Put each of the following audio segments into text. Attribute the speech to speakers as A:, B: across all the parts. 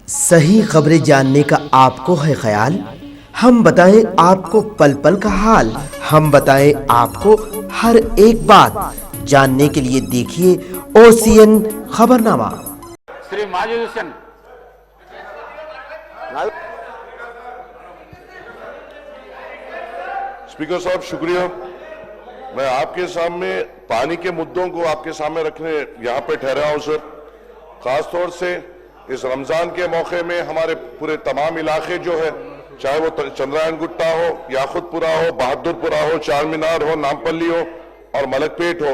A: صحیح خبریں جاننے کا آپ کو ہے خیال؟ ہم بتائیں آپ کو پل پل کا حال، ہم بتائیں آپ کو ہر ایک بات، جاننے کے لیے دیکھیے OCN خبرنامہ۔
B: श्री माजिद हुसैन
C: स्पीकर साहब शुक्रिया। मैं आपके सामने पानी के मुद्दों को आपके सामने रखने यहाँ पे ठहरा हूँ सर। खास तौर से इस रमज़ान के मौके में हमारे पूरे तमाम इलाके जो है, चाहे वो चंद्रायन गुट्टा हो, याखुतपुरा हो, बहादुरपुरा हो, चार मीनार हो, नामपल्ली हो और मलकपेट हो,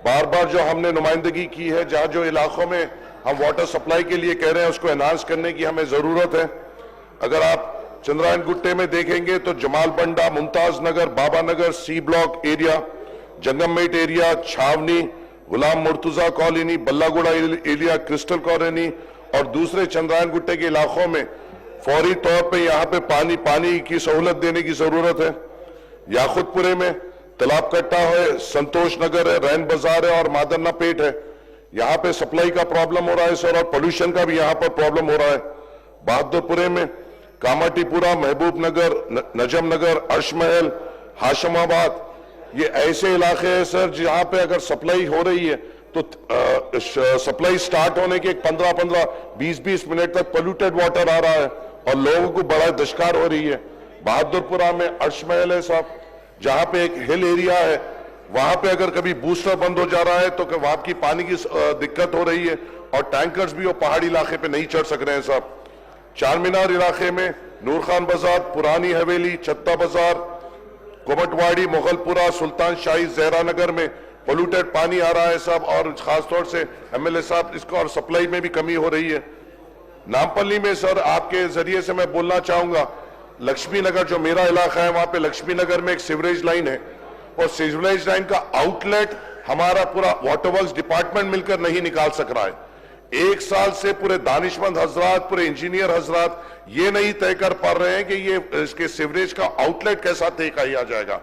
C: बार बार जो हमने नुमाइंदगी की है, जहाँ जो इलाकों में हम वाटर सप्लाई के लिए कह रहे हैं उसको एनहांस करने की हमें ज़रूरत है। अगर आप चंद्रायन गुट्टे में देखेंगे तो Jamal Banda, Mumtaz Nagar, Baba Nagar, C block area, Jangammet area, Chhawni, Ghulam Murtuza Colony, Ballaguda area, Crystal Colony और दूसरे चंद्रायन गुट्टे के इलाकों में फौरी तौर पे यहाँ पे पानी की सहूलत देने की ज़रूरत है। याखुतपुरे में तालाब कट्टा है, संतोष नगर है, रैन बाजार है और मादन्ना पेट है। यहाँ पे सप्लाई का प्रॉब्लम हो रहा है सर, और पोल्यूशन का भी यहाँ पर प्रॉब्लम हो रहा है। बहादुरपुरे में कामाटीपुरा, महबूब नगर, नजम नगर, अर्शमहल, हाशमाबाद, ये ऐसे इलाके हैं सर जहाँ पे अगर सप्लाई हो रही है तो सप्लाई स्टार्ट होने के 15-15, 20-20 मिनट तक पोल्यूटेड वाटर आ रहा है और लोगों को बड़ा दशकार हो रही है। बहादुरपुरा में अर्शमहल है साहब, जहाँ पे एक हिल एरिया है, वहाँ पे अगर कभी बूस्टर बंद हो जा रहा है तो वहाँ की पानी की दिक्कत हो रही है और टैंकर्स भी वो पहाड़ी इलाके पे नहीं चढ़ सक रहे हैं साहब। चार मीनार इलाके में नूर खान बाजार, पुरानी हवेली, छत्ता बाजार, कोमटवाड़ी, मुगलपुरा, सुल्तान शाही, जहरा नगर में पोल्यूटेड पानी आ रहा है साहब, और खासतौर से MLA साहब इसको और सप्लाई में भी कमी हो रही है। नामपल्ली में सर आपके जरिए से मैं बोलना चाहूंगा, लक्ष्मी नगर जो मेरा इलाका है वहां पे लक्ष्मी नगर में एक सीवरेज लाइन है और सीवरेज लाइन का आउटलेट हमारा पूरा वाटर वर्क्स डिपार्टमेंट मिलकर नहीं निकाल सक रहा है। एक साल से पूरे दानिशमंद हजरात, पूरे इंजीनियर हजरात ये नहीं तय कर पा रहे हैं कि ये इसके सीवरेज का आउटलेट कैसा तय किया जाएगा।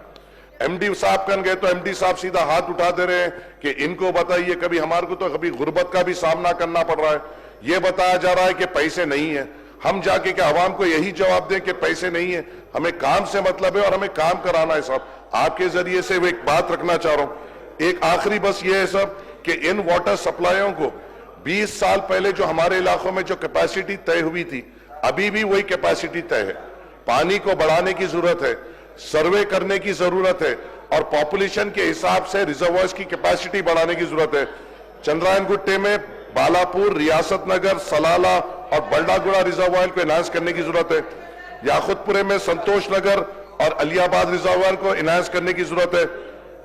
C: MD साहब कन गए तो MD साहब सीधा हाथ उठा दे रहे हैं कि इनको बताइए। कभी हमारे को तो कभी गुर्बत का भी सामना करना पड़ रहा है, ये बताया जा रहा है कि पैसे नहीं है। हम जाके क्या आवाम को यही जवाब दें कि पैसे नहीं है? हमें काम से मतलब है और हमें काम कराना है साहब। आपके जरिए से एक बात रखना चाह रहा हूं, एक आखिरी बस ये है साहब कि इन वाटर सप्लाइयों को 20 साल पहले जो हमारे इलाकों में जो कैपेसिटी तय हुई थी, अभी भी वही कैपेसिटी तय है। पानी को बढ़ाने की जरूरत है, सर्वे करने की जरूरत है और पॉपुलेशन के हिसाब से रिजर्वायर्स की कैपेसिटी बढ़ाने की जरूरत है। चंद्रायन गुट्टे में बालापुर, रियासत नगर, सलाला और बल्डागुड़ा रिजर्वायर को एनहांस करने की जरूरत है। याखुतपुरे में संतोष नगर और अलियाबाद रिजर्वायर को एनहांस करने की जरूरत है।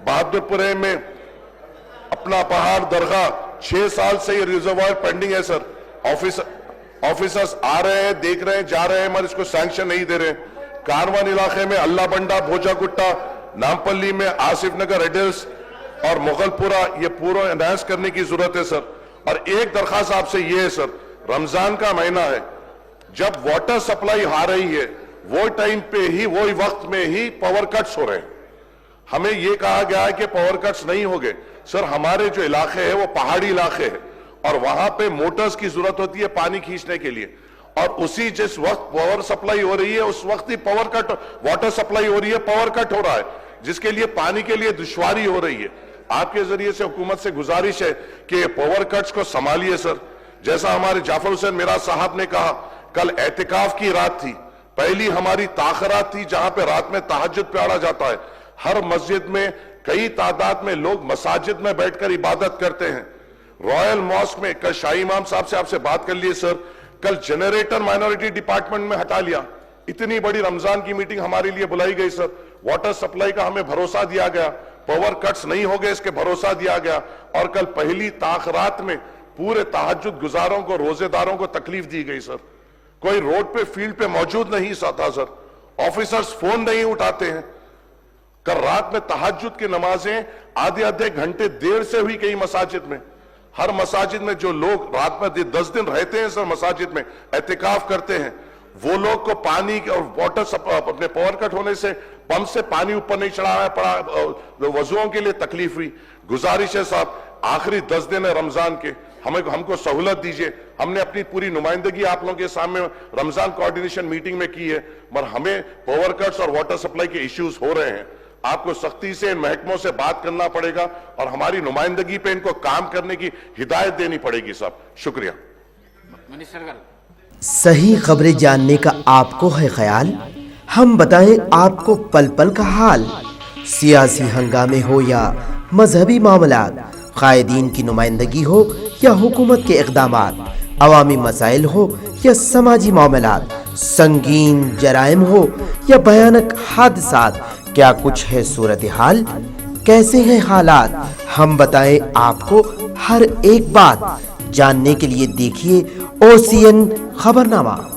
C: बहादुरपुरे में अपना पहाड़ दरगाह 6 साल से ये रिजर्वायर पेंडिंग है सर। ऑफिसर्स आ रहे हैं, देख रहे हैं, जा रहे हैं, मगर इसको सैंक्शन नहीं दे रहे। कारवान इलाके में अल्लाह बंडा, भोजा गुट्टा, नामपल्ली में आसिफ नगर, एडल्स और मुगलपुरा, ये पूरा एनहांस करने की जरूरत है सर। और एक दरखास्त आपसे ये है सर, रमजान का महीना है, जब वाटर सप्लाई आ रही है वो टाइम पे ही, वो वक्त में ही पावर कट्स हो रहे हैं। हमें ये कहा गया है कि पावर कट्स नहीं हो गए सर। हमारे जो इलाके हैं वो पहाड़ी इलाके हैं और वहां पे मोटर्स की जरूरत होती है पानी खींचने के लिए, और उसी जिस वक्त पावर सप्लाई हो रही है उस वक्त ही पावर कट, वाटर सप्लाई हो रही है, पावर कट हो रहा है, जिसके लिए पानी के लिए दुश्वारी हो रही है। आपके जरिए से हुकूमत से गुजारिश है कि पावर कट्स को संभालिए सर। जैसा हमारे जाफर हुसैन मिराज साहब ने कहा, कल एहतिकाफ की रात थी, पहली हमारी ताखरात थी जहां पे रात में तहज्जुद पढ़ा जाता है। हर मस्जिद में कई तादाद में लोग मसाजिद में बैठकर इबादत करते हैं। रॉयल मॉस्क में कल शाही इमाम साहब से आपसे बात कर लिए सर, कल जनरेटर माइनॉरिटी डिपार्टमेंट में हटा लिया। इतनी बड़ी रमजान की मीटिंग हमारे लिए बुलाई गई सर। वाटर सप्लाई का हमें भरोसा दिया गया, पावर कट्स नहीं हो गए इसके भरोसा दिया गया, और कल पहली ताखरात में पूरे तहज्जुद गुजारों को, रोजेदारों को तकलीफ दी गई सर। कोई रोड पे, फील्ड पे मौजूद नहीं था सर। ऑफिसर्स फोन नहीं उठाते हैं। कल रात में तहज्जुद की नमाजें आधे घंटे देर से हुई कई मसाजिद में। हर मसाजिद में जो लोग रात में 10 दिन रहते हैं सर, मसाजिद में एहतिकाफ करते हैं, वो लोग को पानी और वाटर अपने पावर कट होने से पंप से पानी ऊपर नहीं चढ़ाना पड़ा, वजुओं के लिए तकलीफ हुई। गुजारिश है साहब, आखिरी 10 दिन है रमजान के, हमको सहूलत दीजिए। हमने अपनी पूरी नुमाइंदगी आप लोगों के सामने रमजान कोऑर्डिनेशन मीटिंग में की है, मगर हमें पावर कट्स और वाटर सप्लाई के इश्यूज हो रहे हैं। आपको सख्ती से इन महकमों से बात करना पड़ेगा और हमारी नुमाइंदगी पे इनको काम करने की हिदायत देनी पड़ेगी। साहब शुक्रिया।
B: मिनिस्टर गाరు
A: सही खबरें जानने का आपको है ख्याल, हम बताएं आपको पल पल का हाल। सियासी हंगामे हो या मजहबी मामलात, कायदीन की नुमाइंदगी हो या हुकूमत के इक़दामात, अवामी मसाइल हो या समाजी मामलात, संगीन जराइम हो या भयानक हादसात, क्या कुछ है सूरत हाल, कैसे हैं हालात, हम बताएं आपको हर एक बात। जानने के लिए देखिए OCN खबरनामा।